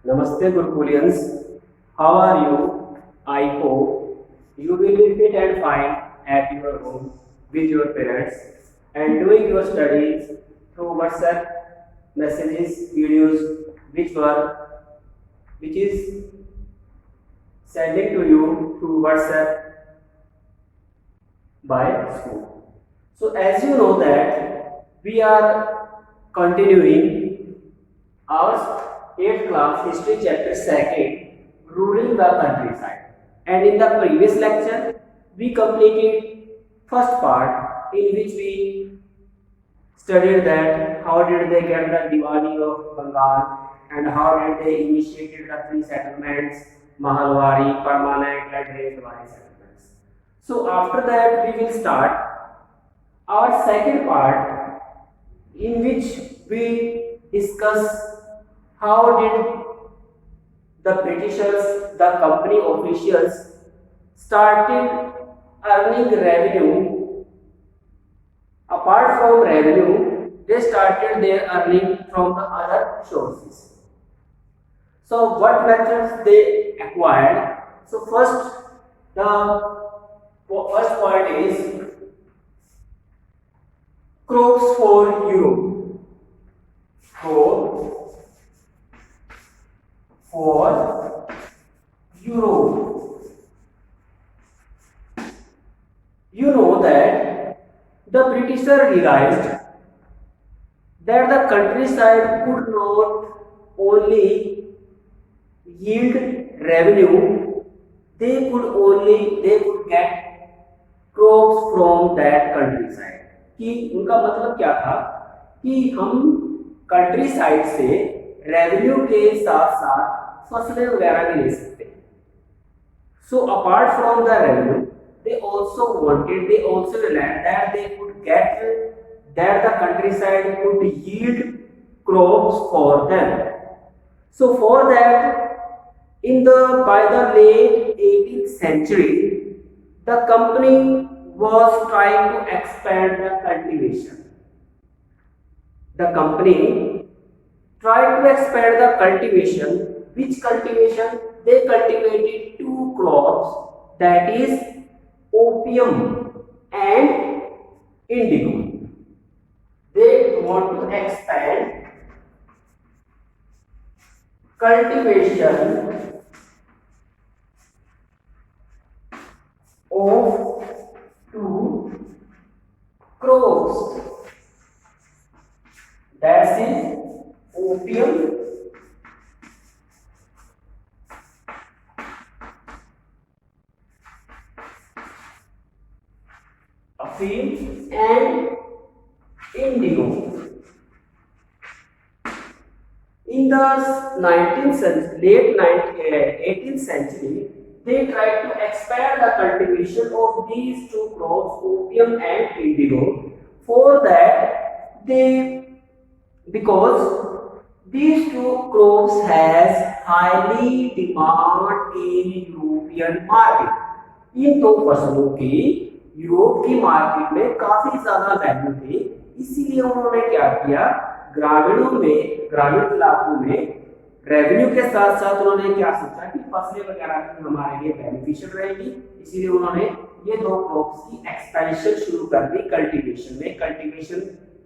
Namaste Gurukulians, how are you? I hope you will be fit and fine at your home with your parents and doing your studies through WhatsApp messages, videos which is sending to you through WhatsApp by school. So as you know that we are continuing our 8th class history chapter 2nd, ruling the countryside, and in the previous lecture we completed first part in which we studied that how did they get the Diwali of Bengal and how did they initiated the three settlements Mahalwari, Permanent and Redwari settlements. So after that we will start our second part in which we discuss how did the Britishers, the company officials started earning revenue. Apart from revenue, they started their earning from the other sources. So what methods they acquired? So the first point is crops for Europe. For Europe. You know that the Britishers realized that the countryside could not only yield revenue, they could get crops from that countryside. कि उनका मतलब क्या था कि हम country side से revenue के साथ साथ फसलें वगैरह भी ले सकते हैं. So apart from the revenue, they also realized that they could get that the countryside could yield crops for them. So for that, by the late 18th century, the company was trying to expand the cultivation. The company tried to expand the cultivation. Which cultivation? They cultivated two crops, that is opium and indigo. They want to expand cultivation of two crops, that is opium and indigo. In the 18th century, they tried to expand the cultivation of these two crops, opium and indigo. For that, because these two crops has highly demand in European market. इन दो फसलों की Europe की market में काफी ज्यादा value थी, इसीलिए उन्होंने क्या किया, ग्रामीण इलाकों में रेवेन्यू के साथ साथ उन्होंने क्या सोचा कि फसलें वगैरह भी हमारे लिए बेनिफिशियल रहेगी, इसीलिए उन्होंने ये दो क्रॉप्स की एक्सपेंशन शुरू कर दी. कल्टीवेशन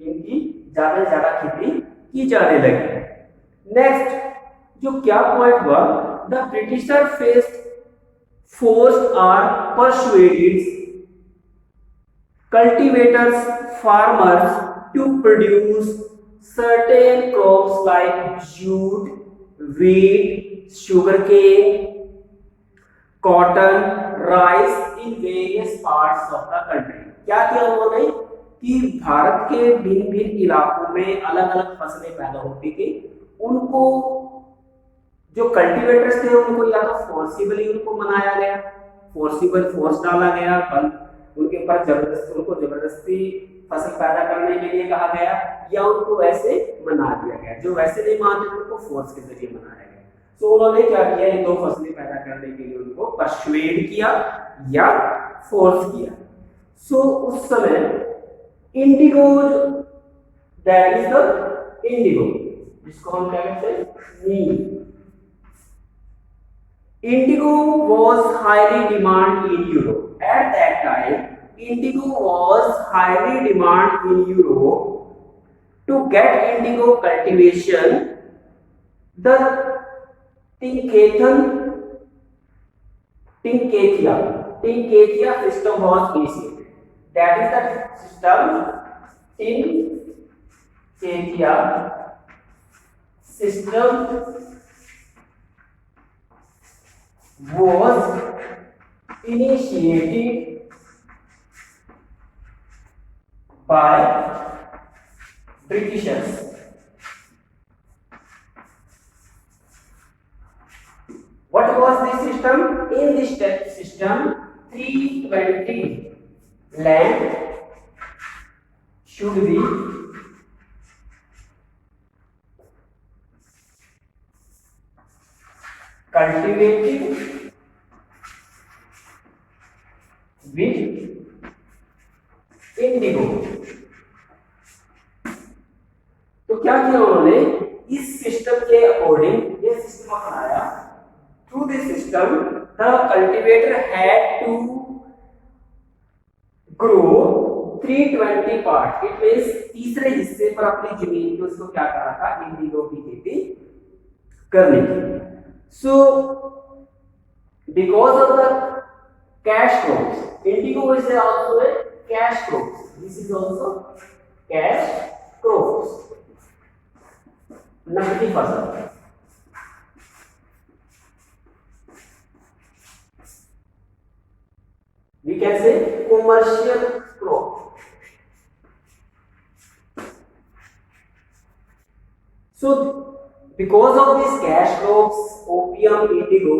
इनकी ज्यादा से ज्यादा खेती की जाने लगी. नेक्स्ट जो क्या पॉइंट हुआ, the britisher faced forced or persuaded cultivators, farmers to produce certain crops like jute, wheat, sugarcane, cotton, rice in various parts of the country. क्या किया उन्होंने कि भारत के भिन्न भिन्न इलाकों में अलग अलग फसलें पैदा होती थी, उनको जो कल्टीवेटर्स थे उनको या तो फोर्सिबली उनको मनाया गया, फोर्स डाला गया, उनके ऊपर जबरदस्ती फसल पैदा करने के लिए कहा गया, या उनको वैसे मना दिया गया. जो वैसे नहीं मानते उनको फोर्स के जरिए मनाया गया. तो उन्होंने क्या किया, ये दो फसलें पैदा करने के लिए उनको पर्सुएड किया या फोर्स किया. सो उस समय Indigo, that is the Indigo, जिसको हम क्या कहते हैं नीम. Indigo was highly demanded in Europe. At that time, indigo was highly demanded in Europe. To get indigo cultivation, the Tincathon Tincathia system was initiated. That is the system Tincathia system was initiated by Britishers. What was this system? In this system, 320 land should be cultivated with Indigo. तो क्या किया उन्होंने, इस system के according ये system अपनाया। Through this system the cultivator had to grow 320 part. It means तीसरे हिस्से पर अपनी जमीन को उसको क्या करना था, इंडिगो की खेती करनी थी। So because of the cash crops, Indigo is also a cash crops. This is also cash crops. नकदी फसल। We can say commercial crop. So because of these cash crops, opium, indigo,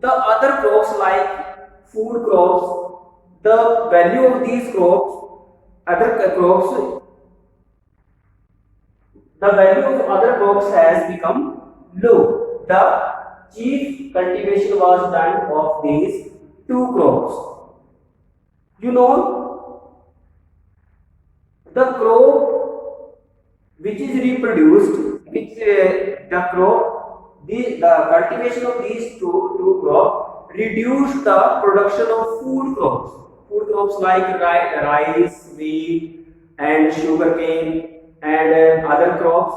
the other crops like food crops, the value of these crops, other crops, the value of other crops has become low. The chief cultivation was done of these two crops. You know, the crop which is reproduced, which the cultivation of these two crops reduce the production of food crops. Food crops like rice, wheat, and sugarcane, and other crops.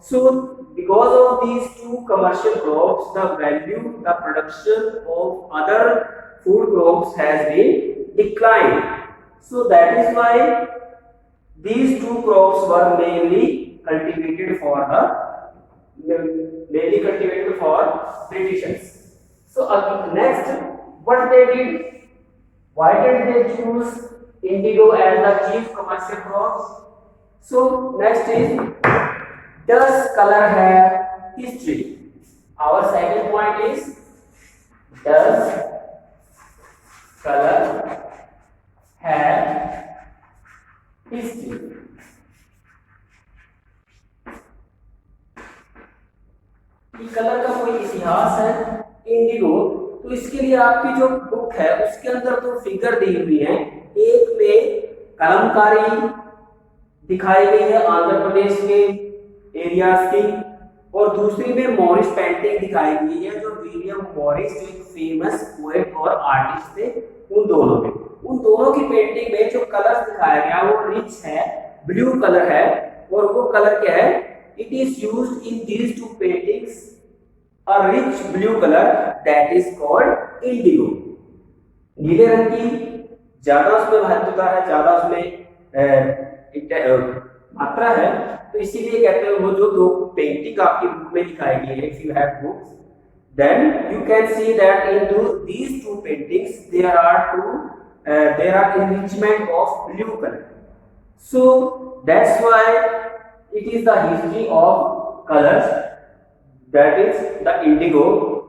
So, because of these two commercial crops, the production of other food crops has been declined. So that is why these two crops were mainly cultivated for Britishers. So next, what they did? Why did they choose indigo as the chief commercial crops? So next is, does color have history? Our second point is, does color have history? कि colour का कोई इतिहास है Indigo? तो इसके लिए आपकी जो बुक है उसके अंदर तो फिगर दी हुई है। एक में कलमकारी दिखाई गई है आंध्र प्रदेश के एरियाज की, और दूसरी में मॉरिस पेंटिंग दिखाई गई है, जो विलियम मॉरिस जो एक फेमस पोएट और आर्टिस्ट थे, उन दोनों की पेंटिंग में जो कलर दिखाया गया वो रिच है, ब्लू कलर है। और वो कलर क्या है? It is used in these two paintings a rich blue color that is called indigo. नीले रंग की ज्यादा उसमें महत्वता है, ज्यादा उसमें मात्रा है, तो इसीलिए कहते हैं वो जो दो पेंटिंग आपकी बुक में दिखाई गई है, if you have books, then you can see that in these two paintings there are enrichment of blue color. So that's why it is the history of colors, that is the indigo,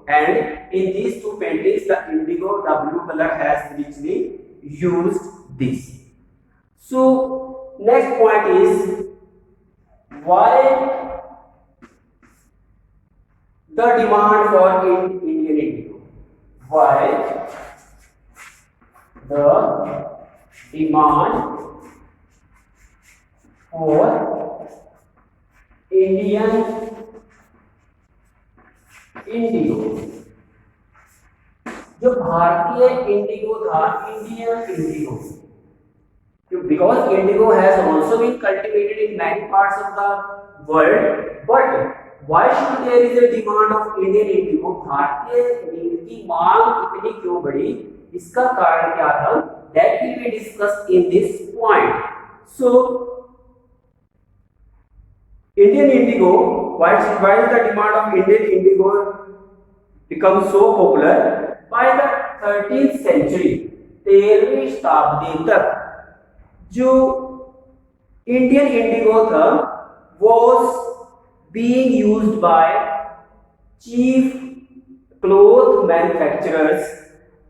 and in these two paintings the indigo, the blue color has richly used this. So next point is, why the demand for Indian indigo? Why the demand for Indian indigo? जो भारतीय Indigo था, Indian Indigo, because indigo has also been cultivated in many parts of the world, but why should there is a demand of Indian indigo? भारतीय नील की मांग इतनी क्यों बढ़ी, इसका कारण क्या था? That will be discussed in this point. So Indian indigo, why is the demand of Indian indigo become so popular? By the 13th century, 13वीं शताब्दी तक जो इंडियन इंडिगो था was being used by chief cloth manufacturers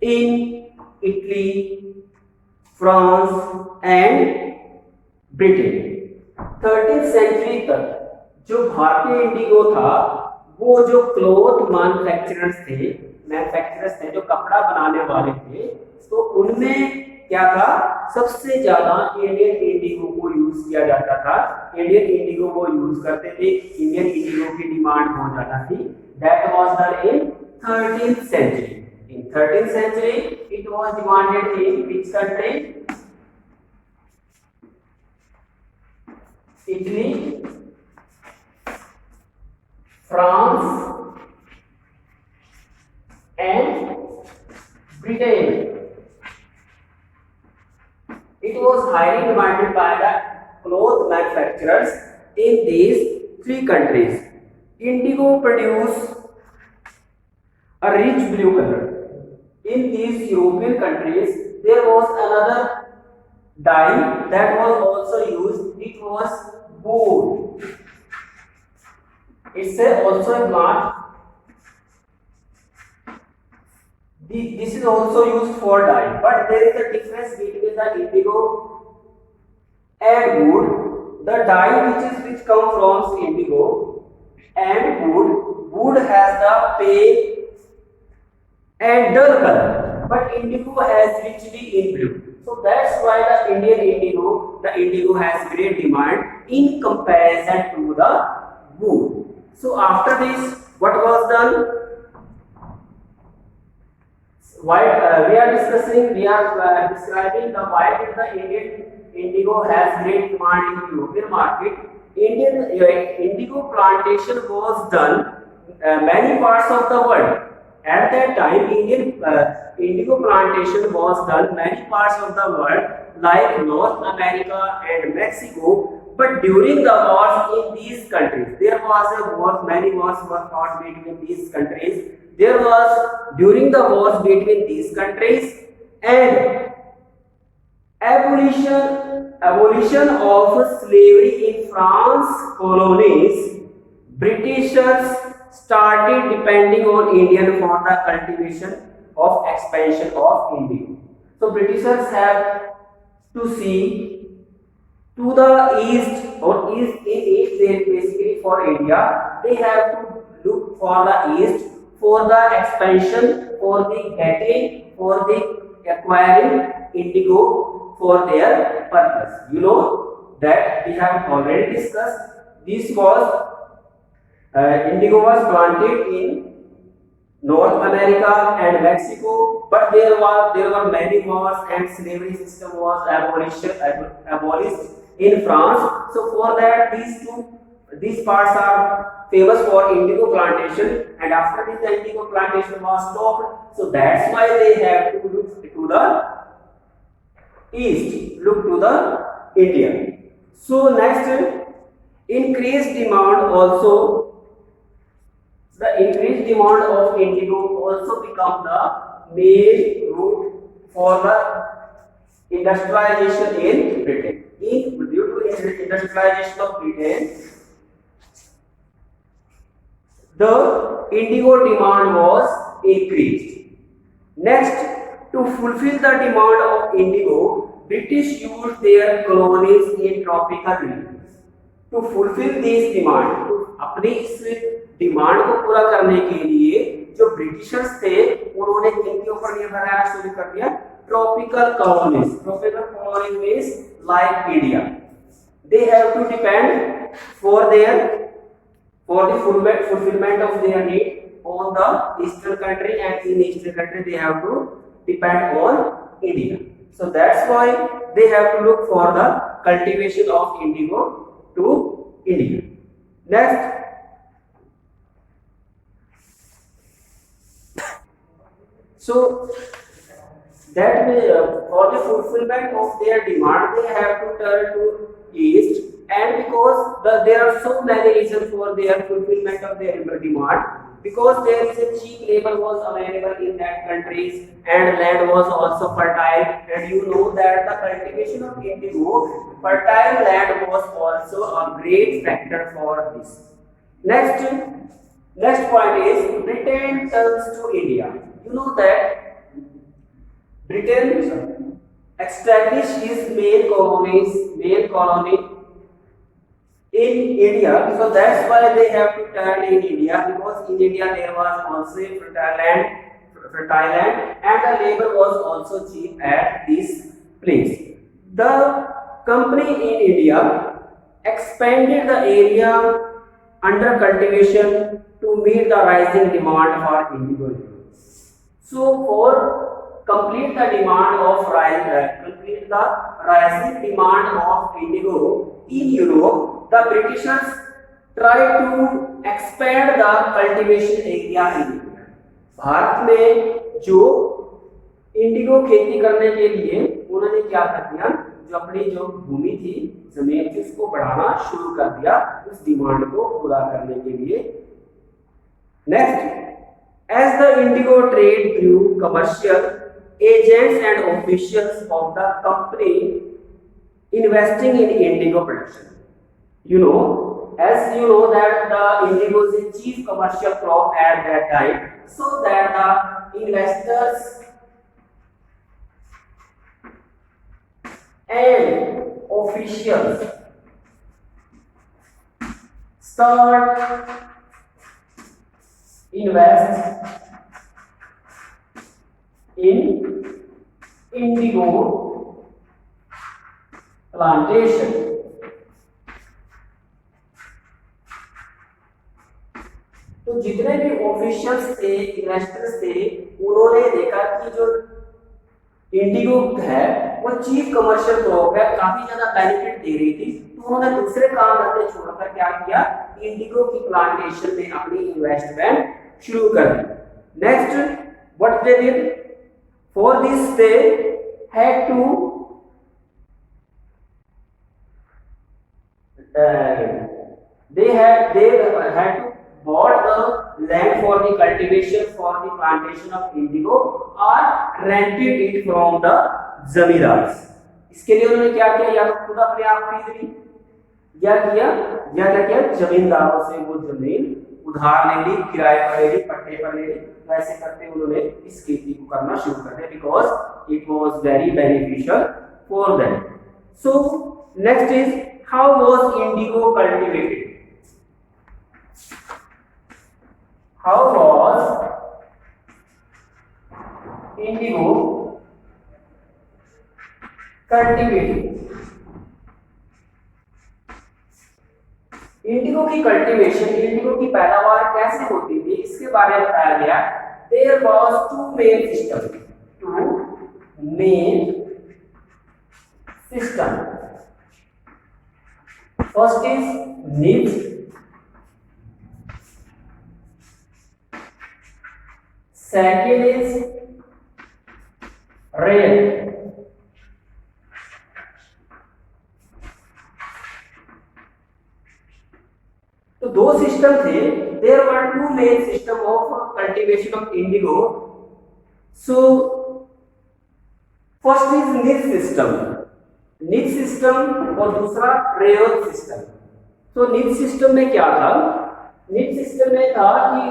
in Italy, France and Britain. 13th century तक जो भारतीय Indigo था वो जो क्लोथ मैन्युफैक्चरर्स थे जो कपड़ा बनाने वाले थे, तो उनमें क्या था, सबसे ज्यादा इंडियन इंडिगो को यूज किया जाता था। इंडियन इंडिगो को यूज करते थे, इंडियन इंडिगो की डिमांड बहुत ज्यादा थी। That was done in 13th century. In 13th century it was demanded in which country? Italy, France and Britain. It was highly demanded by the cloth manufacturers in these three countries. Indigo produced a rich blue color. In these European countries, there was another dye that was also used. It was wood. It's also a plant. This is also used for dye, but there is a difference between the indigo and wood. The dye which come from indigo and wood has the pale and dull color, but indigo has richly in blue. So that's why the indigo has great demand in comparison to the wood. So after this, what was done? Why we are describing the why did the Indian indigo has great demand in European market. Indian indigo plantation was done many parts of the world. At that time, Indian indigo plantation was done many parts of the world, like North America and Mexico. But during the wars in these countries, there was a war. Many wars were fought between these countries. There was during the wars between these countries and abolition of slavery in France colonies. Britishers started depending on Indian for the cultivation of expansion of India. So Britishers have to see to the east or east in east, they basically for India, they have to look for the east for the expansion, for the getting, for the acquiring indigo for their purpose. You know that we have already discussed. This was indigo was planted in North America and Mexico, but there were many wars and slavery system was abolished in France. So for that these parts are famous for indigo plantation, and after this the indigo plantation was stopped. So that's why they have to look to the east, look to the India. So next, increased demand also. The increased demand of indigo also become the main route for the industrialization in Britain. Due to industrialization of Britain, the indigo demand was increased. Next, to fulfill the demand of indigo, British used their colonies in tropical regions. To fulfill this demand, to अपनी इस demand को पूरा करने के लिए जो Britishers थे उन्होंने किनके ऊपर निर्भर रहना शुरू कर दिया? Tropical colonies. Tropical colonies means like India. They have to depend for the fulfillment of their need on the eastern country, and in eastern country they have to depend on India. So that's why they have to look for the cultivation of indigo to India. Next, so that way, for the fulfillment of their demand, they have to turn to east, and because there are so many reasons for their fulfillment of their demand, because there is a cheap labor was available in that countries, and land was also fertile, and you know that the cultivation of indigo, fertile land was also a great factor for this. Next point is Britain turns to India. You know that Britain established his main colony in India, so that's why they have to turn in India, because in India there was also a fertile land, and the labor was also cheap at this place. The company in India expanded the area under cultivation to meet the rising demand for indigo. So for complete the rising demand of indigo in Europe, the Britishers tried to expand the cultivation area in India. Bharat में जो Indigo खेती करने के लिए उन्होंने क्या कर दिया, जो अपनी जो भूमि थी, जमीन थी, उसको बढ़ाना शुरू कर दिया उस डिमांड को पूरा करने के लिए. Next, as the indigo trade grew, commercial agents and officials of the company investing in indigo production. As you know that the indigo is a chief commercial crop at that time, so that the investors and officials start invest in indigo plantation. तो जितने भी officials थे, investors थे, उन्होंने देखा कि जो Indigo है वो चीफ कमर्शियल क्रॉप है, काफी ज्यादा बेनिफिट दे रही थी, तो उन्होंने दूसरे काम धंधे छोड़कर क्या किया, इंडिगो की प्लांटेशन में अपनी इन्वेस्टमेंट शुरू कर दी. Next, what they did, for this they had to they had to bought the land for the cultivation for the plantation of indigo or rented it from the zamindars. इसके लिए उन्होंने क्या किया, या तो खुद अपने आप खरीद ली, या क्या किया, जमींदारों से वो जमीन उधार ले ली, किराए पर ले ली, पट्टे पर ले ली. वैसे करते उन्होंने इस खेती को करना शुरू कर दिया, because it was very beneficial for them. So next is, how was Indigo cultivated? How was indigo cultivated? Indigo की कल्टीवेशन, इंडिगो की पैदावार कैसे होती थी, इसके बारे में बताया गया. There was two main system. First is nibs. Second is rail. तो दो सिस्टम थे. There were two main system of cultivation of indigo. So first is niche system और दूसरा rail system. तो niche system में क्या था? niche system में था कि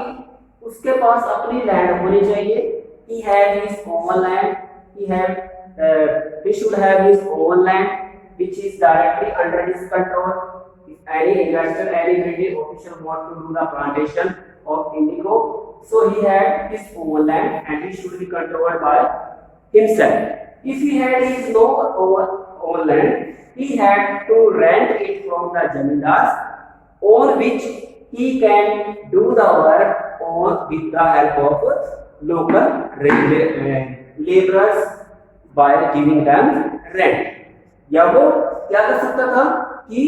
उसके पास अपनी लैंड होनी चाहिए. He had his own land. He should have his own land, which is directly under his control. If any investor, any British official want to do the plantation of indigo, so he had his own land and he should be controlled by himself. If he had his no own land, he had to rent it from the zamindars, on which he can do the work on with the help of local laborers by giving them rent. या वो क्या कर सकता था कि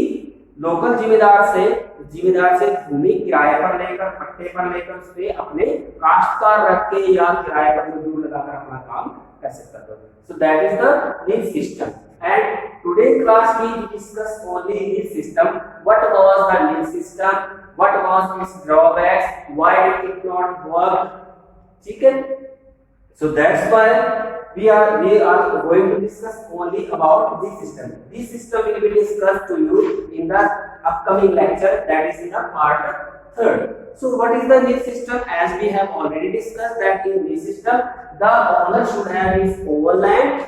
local जिम्मेदार से भूमि किराए पर लेकर पट्टे पर लेकर उस पे अपने काश्तकार रख के या किराए पर मजदूर लगाकर अपना काम कर सकता था. So that is the lease system. And today class we discuss only lease system. What was the lease system? What was its drawbacks? Why did it not work? ठीक है. So that's why we are going to discuss only about this system. This system will be discussed to you in the upcoming lecture, that is in the part 3rd. So what is the lease system? As we have already discussed that in lease system the owner should have his own land,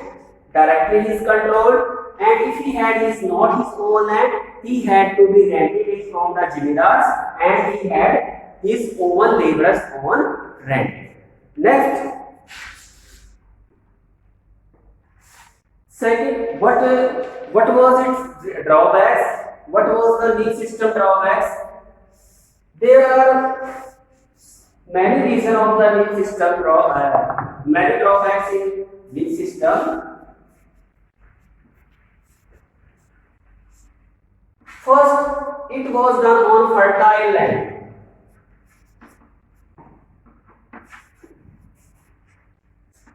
directly his control, and if he had not his own land, he had to be rented it from the jimidars, and he had his own laborers on rent. Next, second, what was its drawbacks? What was the lease system drawbacks? There are many reasons of the lease system many drawbacks in lease system. First, it was done on fertile land.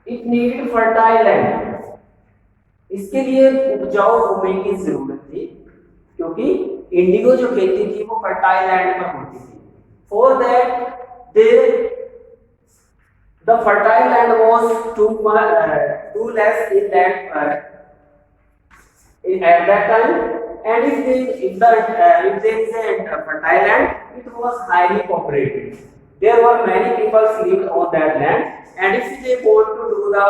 It needed fertile land. इसके लिए उपजाऊ भूमि की जरूरत थी क्योंकि Indigo जो खेती थी वो फर्टाइल लैंड पर होती थी. For that the fertile land was too less in that at that time, and if there is a fertile land, it was highly populated. There were many people lived on that land, and if they want to do the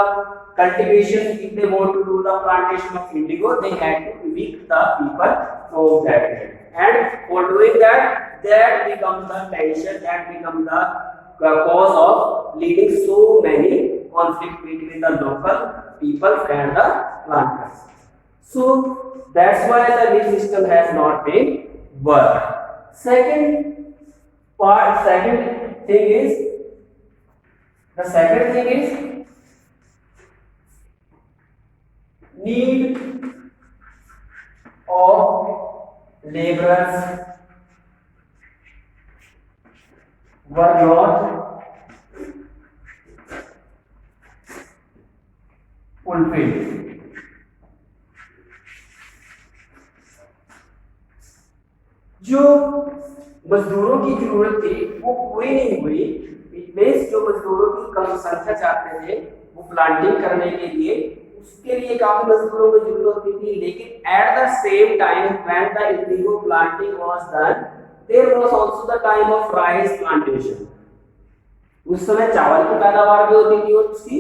cultivation, if they want to do the plantation of indigo, they had to evict the people from that land. And for doing that becomes the tension, that becomes the cause of leading so many conflict between the local people and the planters. So that's why the lease system has not been worked. Second thing is need of laborers were not fulfilled. जो मजदूरों की जरूरत थी वो पूरी नहीं हुई. It means जो मजदूरों की कम संख्या चाहते थे वो प्लांटिंग करने के लिए, उसके लिए काफी मजदूरों की जरूरत होती थी. लेकिन at the same time when the indigo planting was done, there was also the time of rice plantation. उस समय चावल की पैदावार भी होती थी और उसकी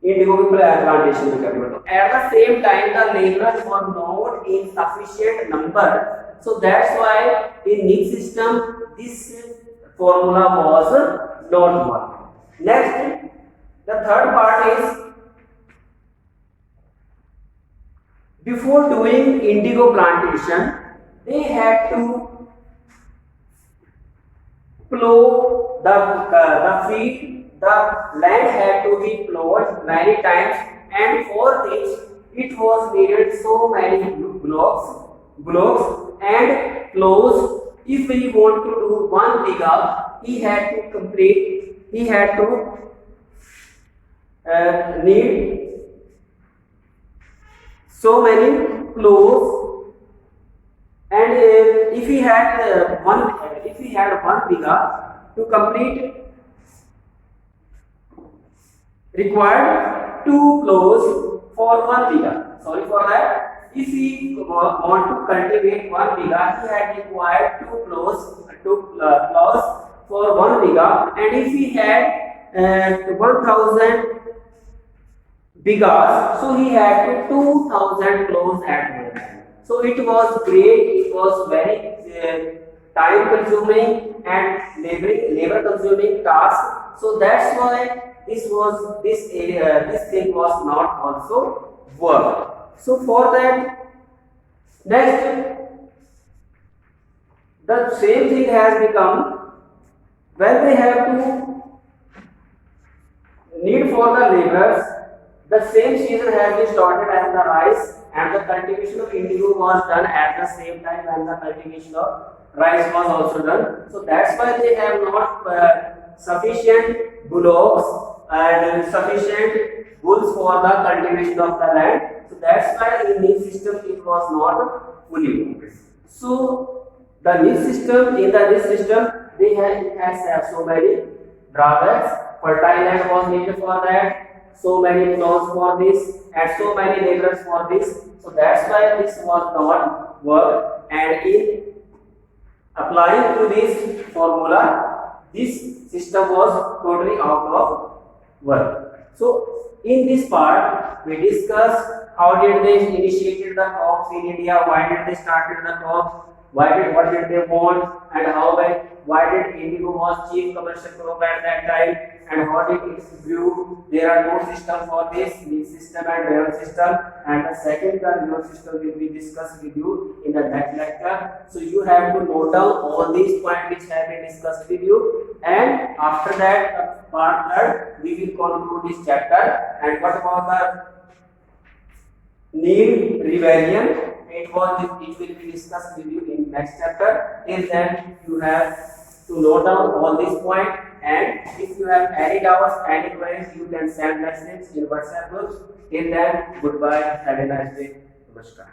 इंडिगो की प्लांटेशन भी करनी होती. Eight the same time the labourers were not in sufficient number. So that's why in lease system this formula was not worked. Next, the third part is before doing indigo plantation, they had to plow the field. The land had to be plowed many times, and for this it was needed so many blocks and plows. If we want to do 1 bighha, he had to need so many plows, and if he had 1 bighha to complete, required 2 plows for 1 bighha. Sorry for that. If he want to cultivate 1 bighha, he had required 2 plows for 1 bighha, and if he had 1000 bighas, so he had 2000 plows at one time. So it was great. It was very time consuming and labor consuming task. So that's why this thing was not also worked. So for that, next, the same thing has become when they have to need for the laborers, the same season has been started as the rice, and the cultivation of indigo was done at the same time when the cultivation of rice was also done. So that's why they have not sufficient bullocks and sufficient bulls for the cultivation of the land. So that's why in this system it was not fully moved. So the niche system, in the niche system, they have so many drawbacks. Fertile land was needed for that, so many plows for this, and so many laborers for this. So that's why this was not work. And in applying to this formula, this system was totally out of work. So in this part, we discuss how did they initiated the crops in India, why did they started the crops, what did they want, and why did indigo was chief commercial crop at that time, and how did it grew. There are no system for this, leaf system and river system, and the second river system will be discussed with you in the next lecture. So you have to note down all these points which have been discussed with you, and after that part third we will conclude this chapter. And what about the Neem rebellion? It will be discussed with you in next chapter. Till then, you have to note down all these points, and if you have any doubts, any queries, you can send message in WhatsApp groups. Till then, goodbye. Have a nice day. Namaskar.